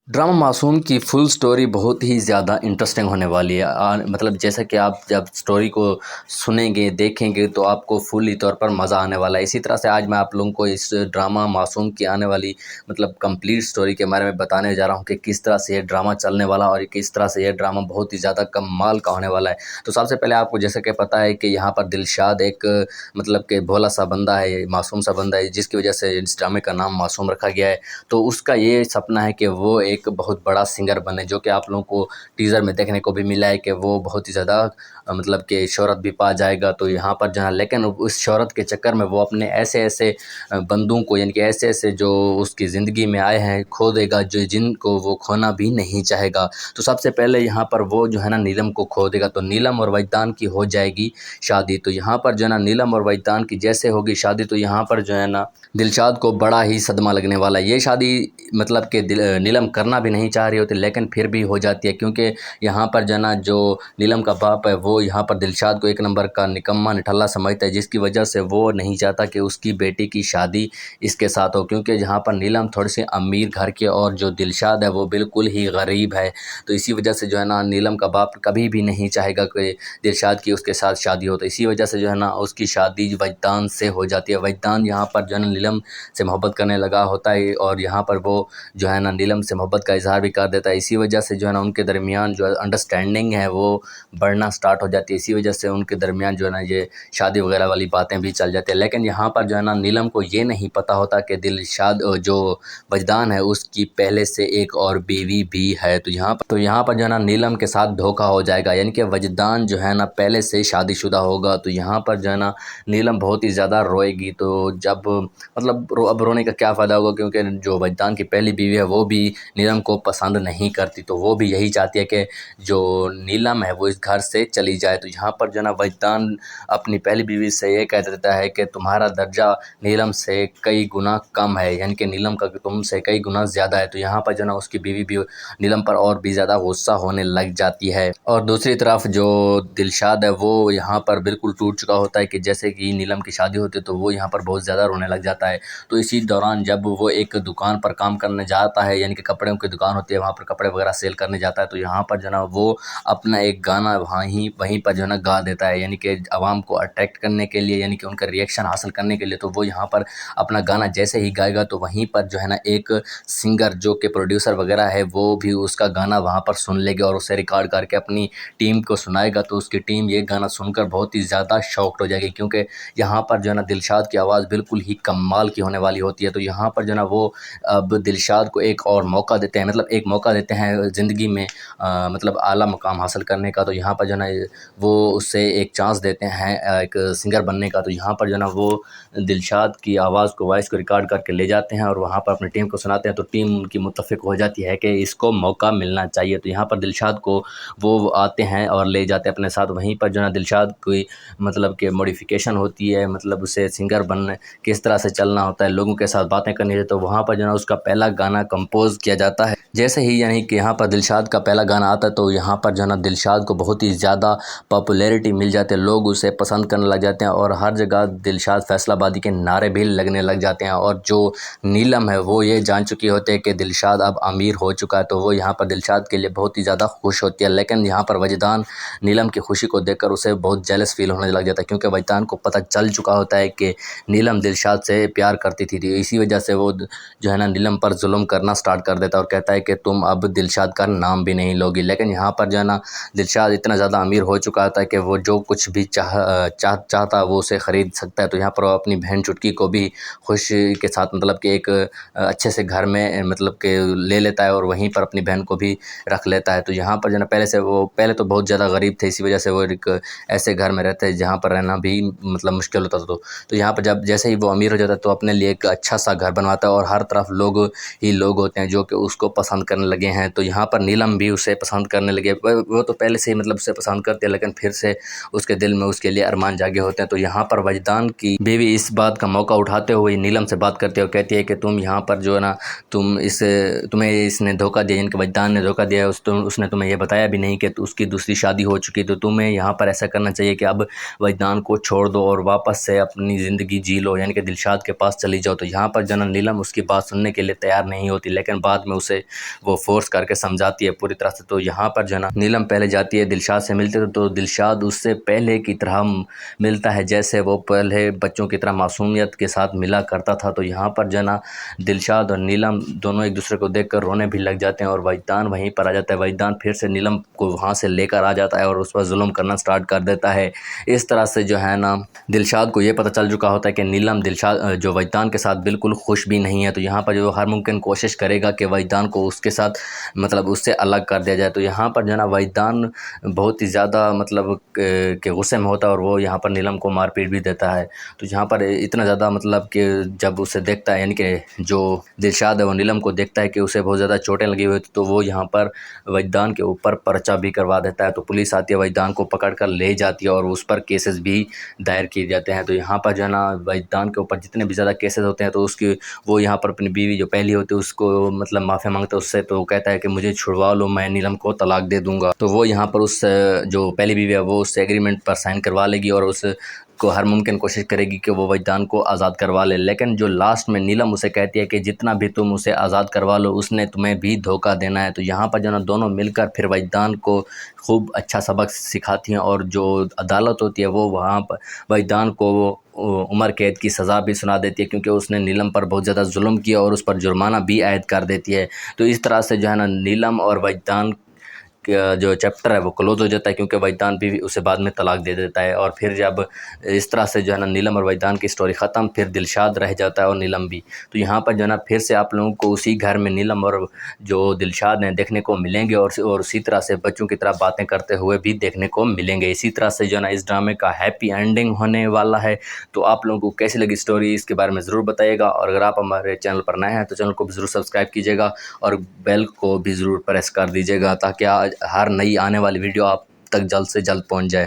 Drama मासूम की full story बहुत ही ज़्यादा इंटरेस्टिंग होने वाली है। मतलब जैसा कि आप जब स्टोरी को सुनेंगे, देखेंगे तो आपको फुल्ली तौर पर मज़ा आने वाला है। इसी तरह से आज मैं आप लोगों को इस ड्रामा मासूम की आने वाली मतलब कंप्लीट स्टोरी के बारे में बताने जा रहा हूँ कि किस तरह से ये ड्रामा चलने वाला है और किस तरह से ये ड्रामा बहुत ही ज़्यादा कमाल का होने वाला है। तो सबसे पहले आपको जैसे कि पता है कि यहाँ पर दिलशाद एक मतलब कि भोला सा बंदा है, मासूम सा बंदा है, जिसकी वजह से इस ड्रामे का नाम मासूम रखा गया है। तो उसका ये सपना है कि वो एक बहुत बड़ा सिंगर बने, जो कि आप लोगों को टीज़र में देखने को भी मिला है कि वो बहुत ही ज़्यादा मतलब कि शोहरत भी पा जाएगा। तो यहाँ पर जहाँ लेकिन उस शोहरत के चक्कर में वो अपने ऐसे ऐसे बंदों को यानी कि ऐसे ऐसे जो उसकी ज़िंदगी में आए हैं खो देगा, जो जिनको वो खोना भी नहीं चाहेगा। तो सबसे पहले यहाँ पर वो जो है ना नीलम को खो देगा, तो नीलम और वजदान की हो जाएगी शादी। तो यहाँ पर जो है ना नीलम और वजदान की जैसे होगी शादी, तो यहाँ पर जो है ना दिलशाद को बड़ा ही सदमा लगने वाला है। ये शादी मतलब कि नीलम करना भी नहीं चाह रही होती, लेकिन फिर भी हो जाती है, क्योंकि यहाँ पर जो है ना जो नीलम का बाप है वो यहाँ पर दिलशाद को एक नंबर का निकम्मा निठल्ला समझता है, जिसकी वजह से वो नहीं चाहता कि उसकी बेटी की शादी इसके साथ हो, क्योंकि यहाँ पर नीलम थोड़ी सी अमीर घर के और जो दिलशाद है वो बिल्कुल ही गरीब है। तो इसी वजह से जो है ना नीलम का बाप कभी भी नहीं चाहेगा कि दिलशाद की उसके साथ शादी हो। तो इसी वजह से जो है ना उसकी शादी वजदान से हो जाती है। वजदान यहाँ पर जो है ना नीलम से मोहब्बत करने लगा होता है और यहाँ पर वो जो है ना नीलम से मोहब्बत का इजहार भी कर देता है। इसी वजह से जो है ना उनके दरमियान जो अंडरस्टैंडिंग है वो बढ़ना स्टार्ट हो जाती है। इसी वजह से उनके दरमियान जो है ना ये शादी वगैरह वाली बातें भी चल जाती है। लेकिन यहाँ पर जो है ना नीलम को ये नहीं पता होता कि दिलशाद जो वजदान है उसकी पहले से एक और बीवी भी है। तो यहाँ पर जो है ना नीलम के साथ धोखा हो जाएगा, यानी कि वजदान जो है ना पहले से शादीशुदा होगा। तो यहाँ पर जो है ना नीलम बहुत ही ज़्यादा रोएगी। तो जब मतलब अब रोने का क्या फ़ायदा होगा, क्योंकि जो वजदान की पहली बीवी है वो भी नीलम को पसंद नहीं करती। तो वो भी यही चाहती है कि जो नीलम है वो इस घर से चली जाए। तो यहाँ पर जो है ना वजदान अपनी पहली बीवी से ये कह देता है कि तुम्हारा दर्जा नीलम से कई गुना कम है, यानी कि नीलम का तुमसे कई गुना ज़्यादा है। तो यहाँ पर जो है ना उसकी बीवी भी नीलम पर और भी ज़्यादा गुस्सा होने लग जाती है। और दूसरी तरफ जो दिलशाद है वो यहाँ पर बिल्कुल टूट चुका होता है कि जैसे कि नीलम की शादी होती है तो वो यहाँ पर बहुत ज़्यादा रोने लग जाता है। तो इसी दौरान जब वो एक दुकान पर काम करने जाता है, यानी कि कपड़ों की दुकान होती है, वहाँ पर कपड़े वगैरह सेल करने जाता है, तो यहाँ पर जो है ना वो अपना एक गाना वहीं पर जो है ना गा देता है, यानी कि आवाम को अट्रैक्ट करने के लिए, यानी कि उनका रिएक्शन हासिल करने के लिए। तो वो यहाँ पर अपना गाना जैसे ही गाएगा तो वहीं पर जो है ना एक सिंगर जो कि प्रोड्यूसर वगैरह है वो भी उसका गाना वहाँ पर सुन लेगी और उसे रिकॉर्ड करके अपनी टीम को सुनाएगा। तो उसकी टीम ये गाना सुनकर बहुत ही ज़्यादा शॉक्ड हो जाएगी, क्योंकि यहाँ पर जो है ना दिलशाद की आवाज़ बिल्कुल ही कमाल की होने वाली होती है। तो यहाँ पर जो है ना वो अब दिलशाद को एक और मौका देते हैं, मतलब एक मौका देते हैं ज़िंदगी में मतलब आला मकाम हासिल करने का। तो यहाँ पर जो है ना वो उससे एक चांस देते हैं एक सिंगर बनने का। तो यहाँ पर जो है ना वो दिलशाद की आवाज़ को वॉइस को रिकॉर्ड करके ले जाते हैं और वहाँ पर अपनी टीम को सुनाते हैं। तो टीम उनकी मुत्तफ़िक हो जाती है कि इसको मौका मिलना चाहिए। तो यहाँ पर दिलशाद को वो आते हैं और ले जाते हैं अपने साथ। वहीं पर जो है ना दिलशाद की मतलब कि मॉडिफिकेशन होती है, मतलब उसे सिंगर बनने किस तरह से चलना होता है, लोगों के साथ बातें करनी है। तो वहाँ पर जो है ना उसका पहला गाना कंपोज़ किया जाता है। जैसे ही यानी कि यहाँ पर दिलशाद का पहला गाना आता है तो यहाँ पर जो है ना दिलशाद को बहुत ही ज़्यादा पॉपुलैरिटी मिल जाती है, लोग उसे पसंद करने लग जाते हैं और हर जगह दिलशाद फैसलाबादी के नारे भी लगने लग जाते हैं। और जो नीलम है वो ये जान चुकी होती है कि दिलशाद अब अमीर हो चुका है, तो वो यहाँ पर दिलशाद के लिए बहुत ही ज़्यादा खुश होती है। लेकिन यहाँ पर वजदान नीलम की खुशी को देखकर उसे बहुत जेलस फील होने लग जाता है, क्योंकि वजदान को पता चल चुका होता है कि नीलम दिलशाद से प्यार करती थी। इसी वजह से वो जो है ना नीलम पर जुल्म करना स्टार्ट कर देता है और कहता है कि तुम अब दिलशाद का नाम भी नहीं लोगी। लेकिन यहाँ पर जो है ना दिलशाद इतना ज़्यादा अमीर हो चुका था कि वो जो कुछ भी चाहता वो उसे ख़रीद सकता है। तो यहाँ पर वो अपनी बहन चुटकी को भी खुशी के साथ मतलब कि एक अच्छे से घर में मतलब कि ले लेता है और वहीं पर अपनी बहन को भी रख लेता है। तो यहाँ पर जो है ना पहले तो बहुत ज़्यादा गरीब थे, इसी वजह से वो एक ऐसे घर में रहते हैं जहाँ पर रहना भी मतलब मुश्किल होता था। तो यहाँ पर जब जैसे ही वो अमीर हो जाता है तो अपने लिए एक अच्छा सा घर बनवाता है और हर तरफ लोग ही लोग होते हैं जो कि उसको पसंद करने लगे हैं। तो यहाँ पर नीलम भी उसे पसंद करने लगे। वो तो पहले से ही मतलब उसे पसंद करते हैं, लेकिन फिर से उसके दिल में उसके लिए अरमान जागे होते हैं। तो यहाँ पर वजदान की बीवी इस बात का मौका उठाते हुए नीलम से बात करती है और कहती है कि तुम यहाँ पर जो है ना तुम्हें इसने धोखा दिया, इनके वजदान ने धोखा दिया है। उसने तुम्हें ये बताया भी नहीं कि उसकी दूसरी शादी हो चुकी। तो तुम्हें यहाँ पर ऐसा करना चाहिए कि अब वजदान को छोड़ दो और वापस से अपनी ज़िंदगी जी लो, यानी कि दिलशाद के पास चली जाओ। तो यहाँ पर जो है ना नीलम उसकी बात सुनने के लिए तैयार नहीं होती, लेकिन बाद में اسے وہ فورس کر کے سمجھاتی ہے پوری طرح سے۔ تو یہاں پر جو ہے نا نیلم پہلے جاتی ہے دلشاد سے ملتے تو دلشاد اس سے پہلے کی طرح ملتا ہے جیسے وہ پہلے بچوں کی طرح معصومیت کے ساتھ ملا کرتا تھا۔ تو یہاں پر جو ہے نا دلشاد اور نیلم دونوں ایک دوسرے کو دیکھ کر رونے بھی لگ جاتے ہیں، اور وجدان وہیں پر آ جاتا ہے۔ وجدان پھر سے نیلم کو وہاں سے لے کر آ جاتا ہے اور اس پر ظلم کرنا سٹارٹ کر دیتا ہے۔ اس طرح سے جو ہے نا دلشاد کو یہ پتہ چل چکا ہوتا ہے کہ نیلم جو وجدان کے ساتھ بالکل خوش بھی نہیں ہے، تو یہاں پر جو ہر ممکن کوشش کرے گا کہ وجدان کو اس کے ساتھ مطلب اس سے الگ کر دیا جائے۔ تو یہاں پر جو ہے نا وجدان بہت ہی زیادہ مطلب کہ غصے میں ہوتا ہے اور وہ یہاں پر نیلم کو مار پیٹ بھی دیتا ہے۔ تو یہاں پر اتنا زیادہ مطلب کہ جب اسے دیکھتا ہے، یعنی کہ جو دلشاد ہے وہ نیلم کو دیکھتا ہے کہ اسے بہت زیادہ چوٹیں لگی ہوئی تھی، تو وہ یہاں پر وجدان کے اوپر پرچہ بھی کروا دیتا ہے۔ تو پولیس آتی ہے، وجدان کو پکڑ کر لے جاتی ہے اور اس پر کیسز بھی دائر کیے جاتے ہیں۔ تو یہاں پر جو ہے نا وجدان کے اوپر جتنے بھی زیادہ کیسز ہوتے ہیں تو وہ یہاں پر اپنی بیوی جو پہلی ہوتی ہے اس کو مطلب معافی مانگتا ہے اس سے، تو وہ کہتا ہے کہ مجھے چھڑوا لو، میں نیلم کو طلاق دے دوں گا۔ تو وہ یہاں پر اس جو پہلی بیوی ہے وہ اس سے ایگریمنٹ پر سائن کروا لے گی اور اس کو ہر ممکن کوشش کرے گی کہ وہ وجدان کو آزاد کروا لے۔ لیکن جو لاسٹ میں نیلم اسے کہتی ہے کہ جتنا بھی تم اسے آزاد کروا لو اس نے تمہیں بھی دھوکہ دینا ہے۔ تو یہاں پر جو ہے نا دونوں مل کر پھر وجدان کو خوب اچھا سبق سکھاتی ہیں، اور جو عدالت ہوتی ہے وہ وہاں پر وجدان کو عمر قید کی سزا بھی سنا دیتی ہے، کیونکہ اس نے نیلم پر بہت زیادہ ظلم کیا اور اس پر جرمانہ بھی عائد کر دیتی ہے۔ تو اس طرح سے جو ہے نا نیلم اور وجدان جو چیپٹر ہے وہ کلوز ہو جاتا ہے، کیونکہ وجدان بھی اسے بعد میں طلاق دے دیتا ہے۔ اور پھر جب اس طرح سے جو ہے نا نیلم اور وجدان کی سٹوری ختم، پھر دلشاد رہ جاتا ہے اور نیلم بھی۔ تو یہاں پر جو ہے نا پھر سے آپ لوگوں کو اسی گھر میں نیلم اور جو دلشاد ہیں دیکھنے کو ملیں گے، اور اسی طرح سے بچوں کی طرح باتیں کرتے ہوئے بھی دیکھنے کو ملیں گے۔ اسی طرح سے جو ہے نا اس ڈرامے کا ہیپی اینڈنگ ہونے والا ہے۔ تو آپ لوگوں کو کیسی لگی سٹوری اس کے بارے میں ضرور بتائیے گا، اور اگر آپ ہمارے چینل پر نئے ہیں تو چینل کو بھی ضرور سبسکرائب کیجیے گا اور بیل کو بھی ضرور پریس کر دیجیے گا، تاکہ ہر نئی آنے والی ویڈیو آپ تک جلد سے جلد پہنچ جائے۔